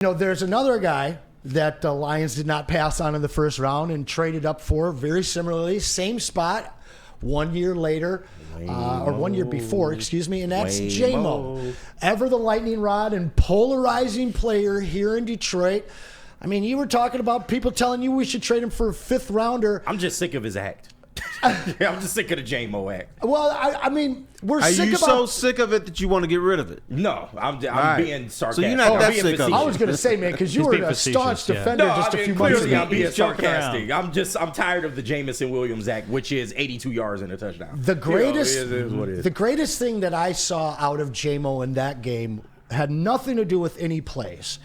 There's another guy that the Lions did not pass on in the first round and traded up for very similarly, same spot 1 year later, or 1 year before, excuse me, and that's J-Mo. Ever the lightning rod and polarizing player here in Detroit. I mean, you were talking about people telling you we should trade him for a fifth rounder. I'm just sick of his act. I'm just sick of the J-Mo act. Well, I mean, we're Are sick you about... so sick of it that you want to get rid of it? No, I'm being sarcastic. So you're not that being sick of it. I was going to say, man, because you were a staunch defender just a few months clearly ago. I'm being sarcastic. I'm tired of the Jameson Williams act, which is 82 yards and a touchdown. The greatest, it is what it is. The greatest thing that I saw out of J-Mo in that game had nothing to do with any plays.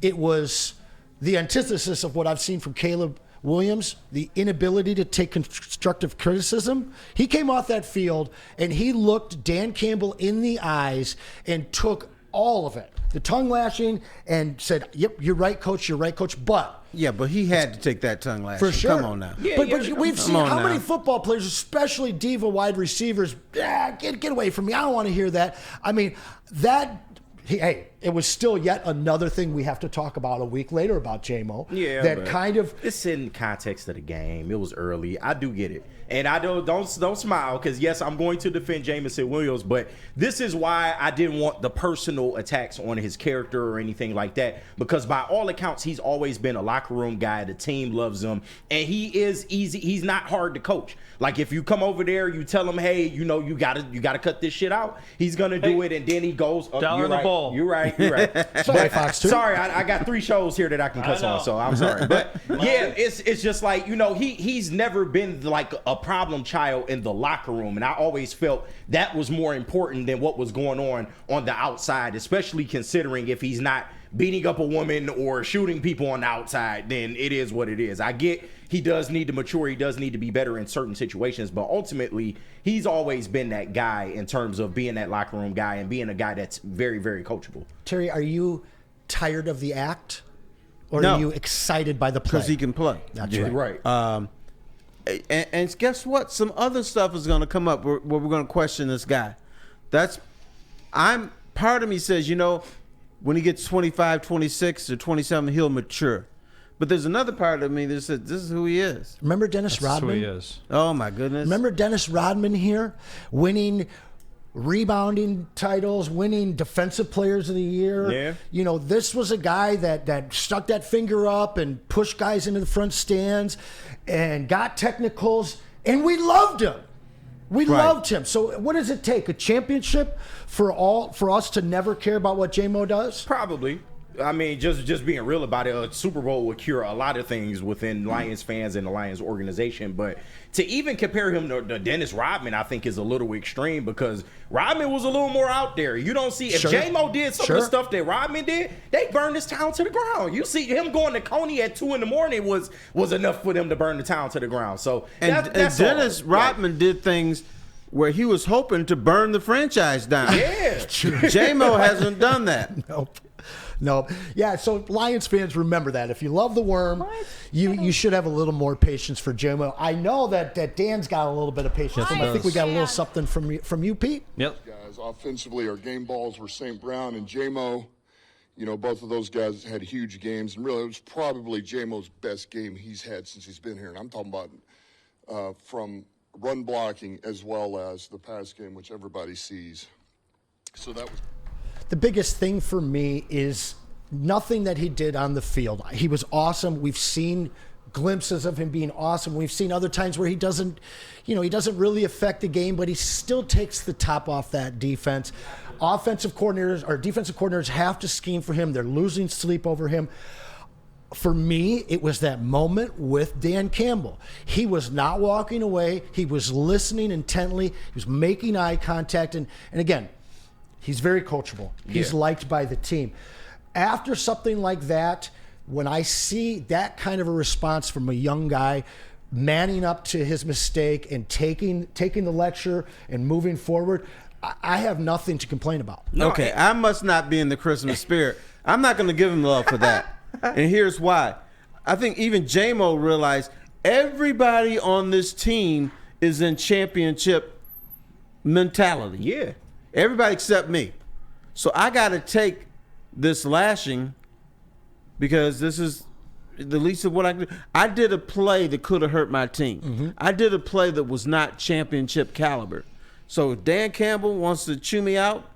It was the antithesis of what I've seen from Caleb Williams, the inability to take constructive criticism. He came off that field and he looked Dan Campbell in the eyes and took all of it, the tongue lashing, and said, "Yep, you're right, coach. You're right, coach." But he had to take that tongue lashing. for sure. Come on now. But we've seen how many football players, especially diva wide receivers, get away from me. I don't want to hear that. I mean, hey, it was still yet another thing we have to talk about a week later about J-Mo. Yeah, that kind of it's in context of the game. It was early. I do get it, and I don't smile because yes, I'm going to defend Jameson Williams, but this is why I didn't want the personal attacks on his character or anything like that. Because by all accounts, he's always been a locker room guy. The team loves him, and he is easy. He's not hard to coach. Like if you come over there, you tell him, hey, you gotta cut this shit out. He's gonna do it, and then he goes. Dollar the ball. You're right. Sorry, Fox, too. Sorry, I got 3 shows here that I can cuss on, so I'm sorry. But yeah, it's just like, he's never been like a problem child in the locker room, and I always felt that was more important than what was going on the outside, especially considering if he's not beating up a woman or shooting people on the outside, then it is what it is. I get he does need to mature, he does need to be better in certain situations, but ultimately he's always been that guy in terms of being that locker room guy and being a guy that's very, very coachable. Terry, are you tired of the act, or No. are you excited by the play? Because he can play. That's right. And guess what? Some other stuff is going to come up where we're going to question this guy. Part of me says, when he gets 25, 26, or 27, he'll mature. But there's another part of me that says, this is who he is. Remember Dennis Rodman? That's who he is. Oh, my goodness. Remember Dennis Rodman here, winning rebounding titles, winning defensive players of the year. Yeah. This was a guy that stuck that finger up and pushed guys into the front stands and got technicals, and we loved him. We loved him. So what does it take? A championship for us to never care about what J-Mo does? Probably. I mean, just being real about it, a Super Bowl would cure a lot of things within Lions fans and the Lions organization. But to even compare him to Dennis Rodman, I think is a little extreme because Rodman was a little more out there. You don't see if J-Mo did some of the stuff that Rodman did, they burned this town to the ground. You see him going to Coney at 2 a.m. was enough for them to burn the town to the ground. So that's Dennis Rodman did things where he was hoping to burn the franchise down. Yeah. J-Mo hasn't done that. Nope. Yeah, so Lions fans, remember that. If you love the worm, you should have a little more patience for J-Mo. I know that Dan's got a little bit of patience. I think we got a little something from you, Pete. Yep. Guys, offensively, our game balls were St. Brown and J-Mo. Both of those guys had huge games, and really it was probably J-Mo's best game he's had since he's been here. And I'm talking about from run blocking as well as the pass game, which everybody sees. So that was... The biggest thing for me is nothing that he did on the field. He was awesome. We've seen glimpses of him being awesome. We've seen other times where he doesn't really affect the game, but he still takes the top off that defense. Offensive coordinators or defensive coordinators have to scheme for him. They're losing sleep over him. For me, it was that moment with Dan Campbell. He was not walking away. He was listening intently. He was making eye contact. And again, he's very coachable. He's liked by the team. After something like that, when I see that kind of a response from a young guy manning up to his mistake and taking the lecture and moving forward, I have nothing to complain about. Okay, I must not be in the Christmas spirit. I'm not going to give him love for that. And here's why. I think even J-Mo realized everybody on this team is in championship mentality. Yeah. Everybody except me. So I got to take this lashing because this is the least of what I could do. I did a play that could have hurt my team. Mm-hmm. I did a play that was not championship caliber. So if Dan Campbell wants to chew me out,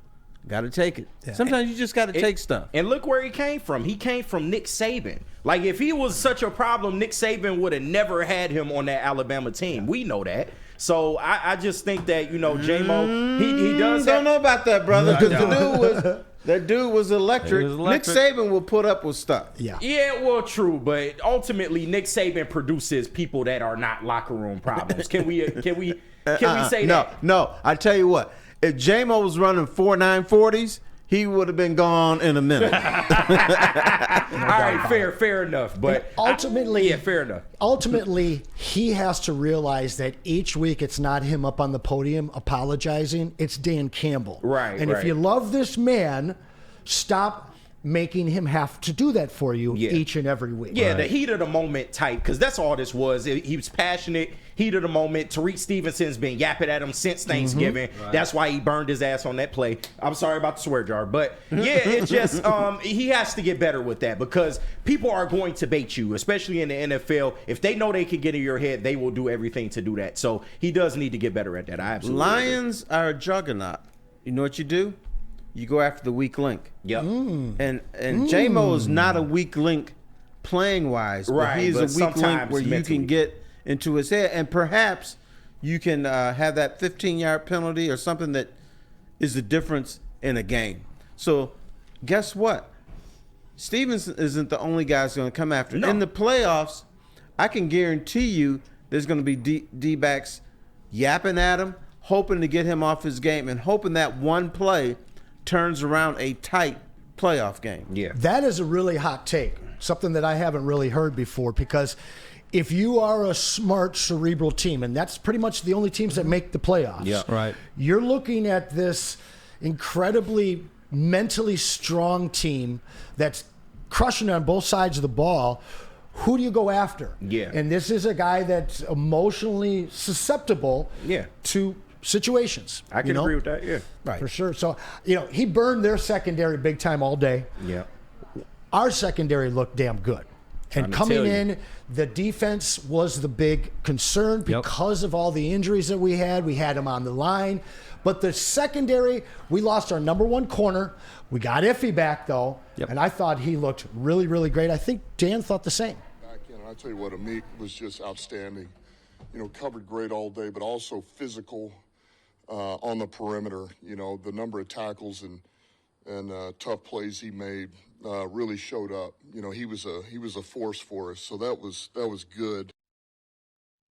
got to take it. Yeah. Sometimes you just got to take stuff. And look where he came from. He came from Nick Saban. Like, if he was such a problem, Nick Saban would have never had him on that Alabama team. We know that. So I just think that, J-Mo, he does don't know about that, brother, because that dude was electric. Nick electric. Saban will put up with stuff. Yeah, well, true, but ultimately Nick Saban produces people that are not locker room problems. Can we say that? No. I tell you what, if J-Mo was running 4.940s, he would have been gone in a minute. All right, fair enough. But ultimately, fair enough. Ultimately, he has to realize that each week it's not him up on the podium apologizing; it's Dan Campbell. Right. And if you love this man, stop making him have to do that for you each and every week. Yeah, the heat of the moment type, because that's all this was. He was passionate, heat of the moment. Tariq Stevenson's been yapping at him since Thanksgiving. Right. That's why he burned his ass on that play. I'm sorry about the swear jar, but yeah, it's just he has to get better with that, because people are going to bait you, especially in the NFL. If they know they can get in your head, they will do everything to do that. So he does need to get better at that. I absolutely Lions are a juggernaut. You know what you do? You go after the weak link. Yep. And J-Mo is not a weak link playing wise, but he's a weak link where you can get into his head, and perhaps you can have that 15-yard penalty or something that is the difference in a game. So guess what? Stevenson isn't the only guy that's going to come after. No. In the playoffs, I can guarantee you there's going to be D-backs yapping at him, hoping to get him off his game, and hoping that one play turns around a tight playoff game. Yeah. That is a really hot take, something that I haven't really heard before, because if you are a smart, cerebral team, and that's pretty much the only teams that make the playoffs, right? You're looking at this incredibly mentally strong team that's crushing on both sides of the ball. Who do you go after? Yeah. And this is a guy that's emotionally susceptible to situations. I can agree with that, Right. For sure. So, he burned their secondary big time all day. Yeah. Our secondary looked damn good. And coming in, the defense was the big concern because of all the injuries that we had. We had them on the line. But the secondary, we lost our number one corner. We got Iffy back, though. Yep. And I thought he looked really, really great. I think Dan thought the same. Back in, I tell you what, Amik was just outstanding. Covered great all day, but also physical. On the perimeter, the number of tackles and tough plays he made really showed up. He was a force for us, so that was good.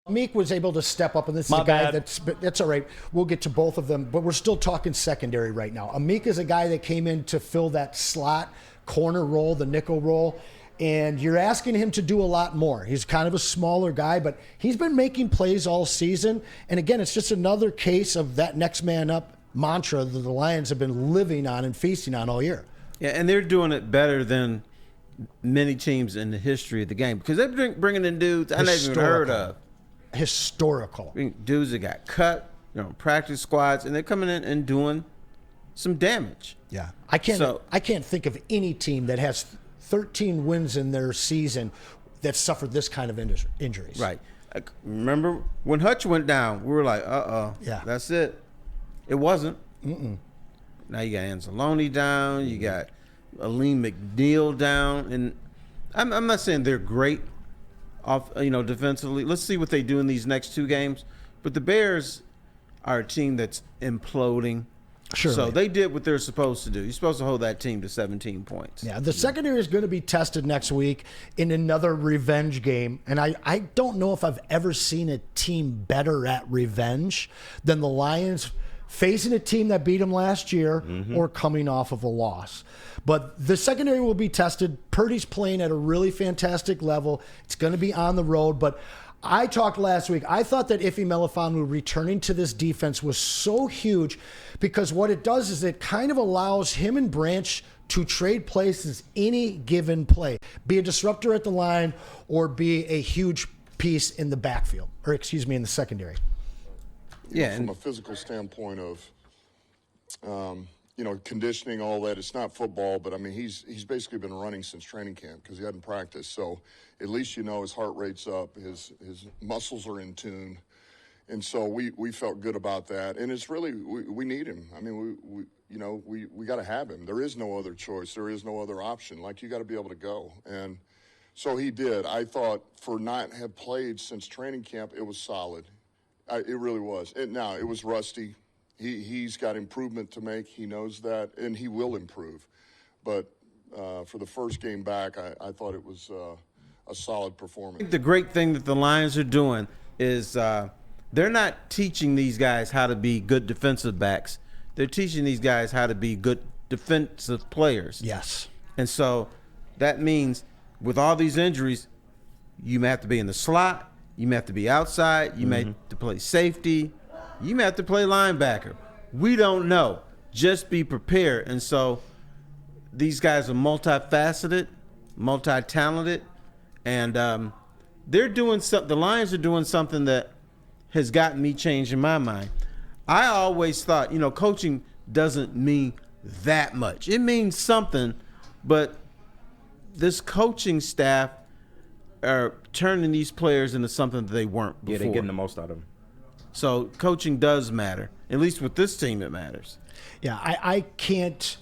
Meek was able to step up, and this is a guy that's all right. We'll get to both of them, but we're still talking secondary right now. Amik is a guy that came in to fill that slot corner role, the nickel role. And you're asking him to do a lot more. He's kind of a smaller guy, but he's been making plays all season. And again, it's just another case of that next man up mantra that the Lions have been living on and feasting on all year. Yeah, and they're doing it better than many teams in the history of the game, because they're bringing in dudes I never even heard of. Historical. Dudes that got cut, practice squads, and they're coming in and doing some damage. Yeah. I can't think of any team that has 13 wins in their season that suffered this kind of injuries. Right. Remember when Hutch went down, we were like, that's it. It wasn't. Now you got Anzalone down, you got Aleem McNeil down, and I'm not saying they're great off, defensively. Let's see what they do in these next two games. But the Bears are a team that's imploding. Sure. So they did what they're supposed to do. You're supposed to hold that team to 17 points. Yeah, the secondary is going to be tested next week in another revenge game. And I don't know if I've ever seen a team better at revenge than the Lions facing a team that beat them last year or coming off of a loss. But the secondary will be tested. Purdy's playing at a really fantastic level. It's going to be on the road, but I talked last week. I thought that Ife Melifonwu returning to this defense was so huge because what it does is it kind of allows him and Branch to trade places any given play, be a disruptor at the line or be a huge piece in the backfield, or in the secondary. Yeah, from a physical standpoint of, conditioning, all that. It's not football, but I mean, he's basically been running since training camp because he hadn't practiced. So at least his heart rate's up, his muscles are in tune, and so we felt good about that. And it's really we need him. I mean, we got to have him. There is no other choice. There is no other option. Like, you got to be able to go. And so he did. I thought for not have played since training camp, it was solid. It really was. Now it was rusty. He's got improvement to make. He knows that, and he will improve. But for the first game back, I thought it was a solid performance. I think the great thing that the Lions are doing is they're not teaching these guys how to be good defensive backs. They're teaching these guys how to be good defensive players. Yes. And so that means with all these injuries, you may have to be in the slot, you may have to be outside, you may have to play safety, you may have to play linebacker. We don't know. Just be prepared. And so these guys are multifaceted, multi-talented, and they're doing something. The Lions are doing something that has gotten me changing my mind. I always thought, coaching doesn't mean that much. It means something, but this coaching staff are turning these players into something that they weren't before. Yeah, they're getting the most out of them. So coaching does matter. At least with this team, it matters. Yeah, I can't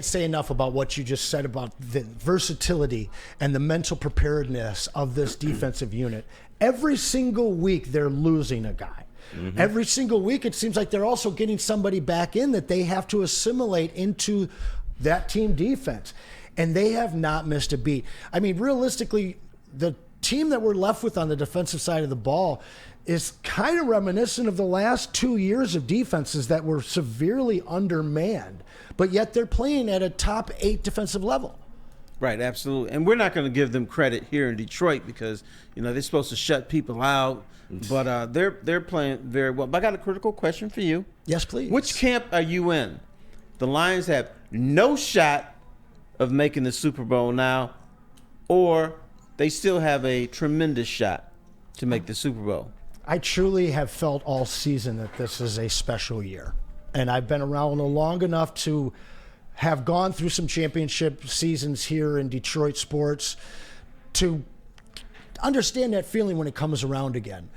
say enough about what you just said about the versatility and the mental preparedness of this defensive unit. Every single week, they're losing a guy. Mm-hmm. Every single week, it seems like they're also getting somebody back in that they have to assimilate into that team defense. And they have not missed a beat. I mean, realistically, the team that we're left with on the defensive side of the ball is kind of reminiscent of the last 2 years of defenses that were severely undermanned, but yet they're playing at a top 8 defensive level. Right, absolutely. And we're not going to give them credit here in Detroit because, they're supposed to shut people out, but they're playing very well. But I got a critical question for you. Yes, please. Which camp are you in? The Lions have no shot of making the Super Bowl now, or they still have a tremendous shot to make the Super Bowl? I truly have felt all season that this is a special year. And I've been around long enough to have gone through some championship seasons here in Detroit sports to understand that feeling when it comes around again.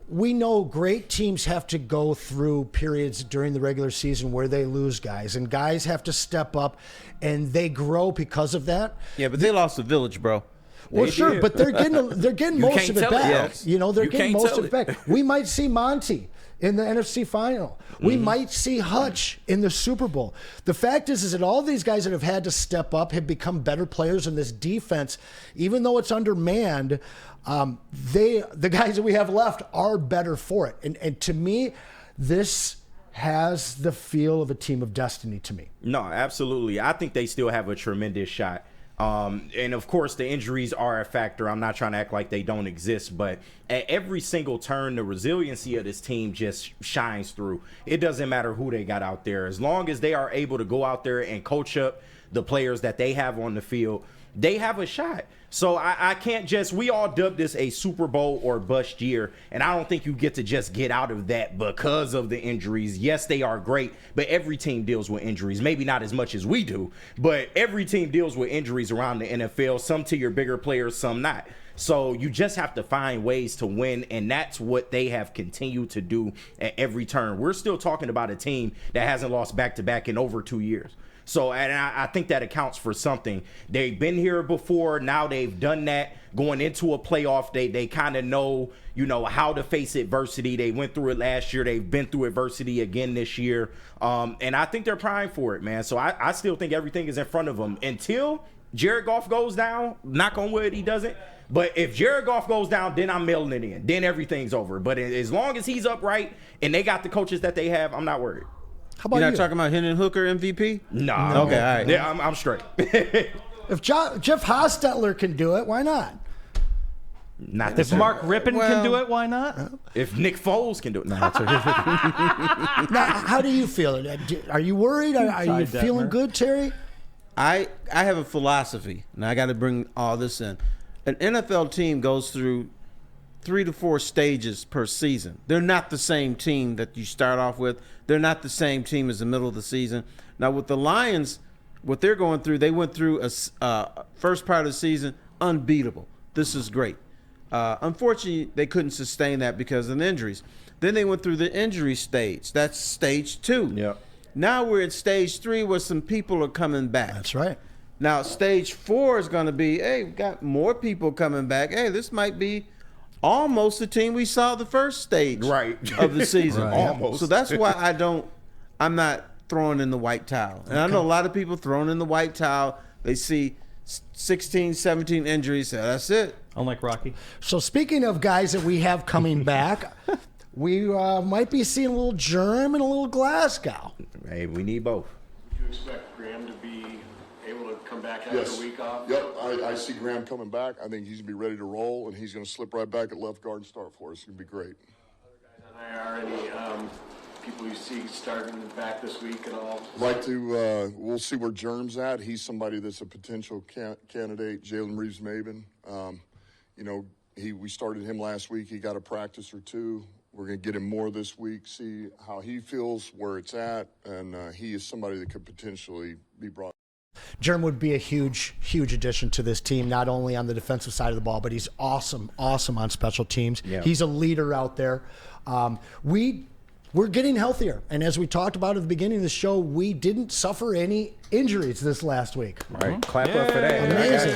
We know great teams have to go through periods during the regular season where they lose guys, and guys have to step up, and they grow because of that. Yeah, but they lost the Village, bro. Well, sure, but they're getting most of it back. They're getting most of it back. We might see Monty in the NFC final. We might see Hutch in the Super Bowl. The fact is that all these guys that have had to step up have become better players in this defense, even though it's undermanned. The guys that we have left are better for it. And to me, this has the feel of a team of destiny to me. No, absolutely. I think they still have a tremendous shot. And of course the injuries are a factor. I'm not trying to act like they don't exist, but at every single turn, the resiliency of this team just shines through. It doesn't matter who they got out there. As long as they are able to go out there and coach up the players that they have on the field, they have a shot. So I can't we all dubbed this a Super Bowl or bust year, and I don't think you get to just get out of that because of the injuries. Yes, they are great, but every team deals with injuries. Maybe not as much as we do, but every team deals with injuries around the NFL, some to your bigger players, some not. So you just have to find ways to win, and that's what they have continued to do at every turn. We're still talking about a team that hasn't lost back-to-back in over 2 years. So, and I think that accounts for something. They've been here before. Now they've done that. Going into a playoff, they kind of know, how to face adversity. They went through it last year. They've been through adversity again this year. And I think they're primed for it, man. So I still think everything is in front of them until Jared Goff goes down. Knock on wood, he doesn't. But if Jared Goff goes down, then I'm mailing it in. Then everything's over. But as long as he's upright and they got the coaches that they have, I'm not worried. How about You're not talking about Hendon Hooker MVP? No. Okay, all right. Yeah, I'm straight. If Jeff Hostetler can do it, why not? Not if Mark Rippon can do it, why not? If Nick Foles can do it. No, now, how do you feel? Are you worried? Are you feeling good, Terry? I have a philosophy, and I got to bring all this in. An NFL team goes through 3 to 4 stages per season. They're not the same team that you start off with. They're not the same team as the middle of the season. Now with the Lions, what they're going through, they went through a first part of the season unbeatable. This is great. Unfortunately, they couldn't sustain that because of the injuries. Then they went through the injury stage. That's stage 2. Yep. Now we're in stage 3 where some people are coming back. That's right. Now stage 4 is going to be, hey, we've got more people coming back. Hey, this might be almost the team we saw the first stage of the season. Right. Almost. So that's why I'm not throwing in the white towel. And I know a lot of people throwing in the white towel. They see 16, 17 injuries. So that's it. Unlike Rocky. So speaking of guys that we have coming back, we might be seeing a little Germ and a little Glasgow. Hey, we need both. Do you expect Graham to be able to come back after Yes. a week off? Yep, I see Graham coming back. I think he's going to be ready to roll, and he's going to slip right back at left guard and start for us. It's going to be great. Are any people you see starting back this week at all? Like to, we'll see where Germ's at. He's somebody that's a potential candidate. Jalen Reeves-Maben. We started him last week. He got a practice or two. We're going to get him more this week, see how he feels, where it's at, and he is somebody that could potentially be brought. Germ would be a huge, huge addition to this team, not only on the defensive side of the ball, but he's awesome on special teams. Yeah. He's a leader out there. We're getting healthier. And as we talked about at the beginning of the show, we didn't suffer any injuries this last week. Right. Clap up for that. Amazing.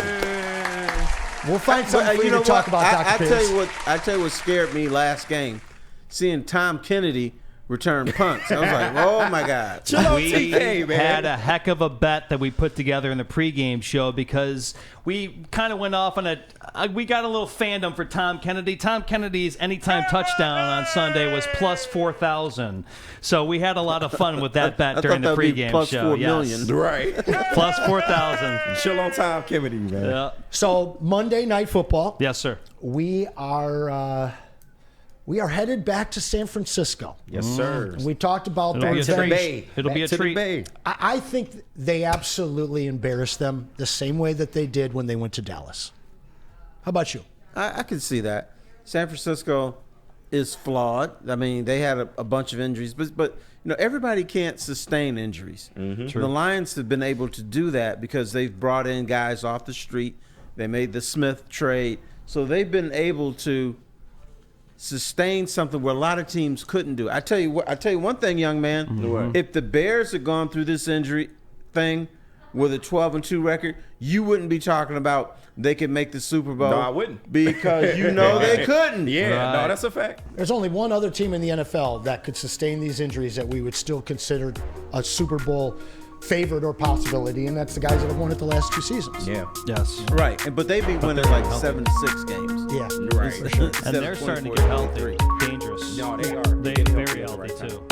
We'll find something for you to talk about, Dr. Pierce. I tell you what scared me last game, seeing Tom Kennedy return punts. I was like, oh my God. We had a heck of a bet that we put together in the pregame show because we kind of went off on we got a little fandom for Tom Kennedy. Tom Kennedy's anytime touchdown on Sunday was plus 4,000. So we had a lot of fun with that bet during the pregame plus show. $4 million. Right. Plus 4,000. Chill on Tom Kennedy, man. Yeah. So Monday Night Football. Yes, sir. We are headed back to San Francisco. Yes, sir. We talked about It'll be a that. treat. It'll be a treat. I think they absolutely embarrassed them the same way that they did when they went to Dallas. How about you? I can see that. San Francisco is flawed. I mean, they had a bunch of injuries, but everybody can't sustain injuries. Mm-hmm. The Lions have been able to do that because they've brought in guys off the street. They made the Smith trade. So they've been able to sustain something where a lot of teams couldn't do. I tell you one thing, young man. Mm-hmm. If the Bears had gone through this injury thing with a 12-2 record, you wouldn't be talking about they could make the Super Bowl. No, I wouldn't. Because they couldn't. Yeah, no, that's a fact. There's only one other team in the NFL that could sustain these injuries that we would still consider a Super Bowl favorite or possibility, and that's the guys that have won it the last 2 seasons. Yeah. Yes. Right. But they'd be winning like 7-6 games. Yeah. Right. For sure. And they're starting to get healthy. Dangerous. No, they are. They're very healthy, too.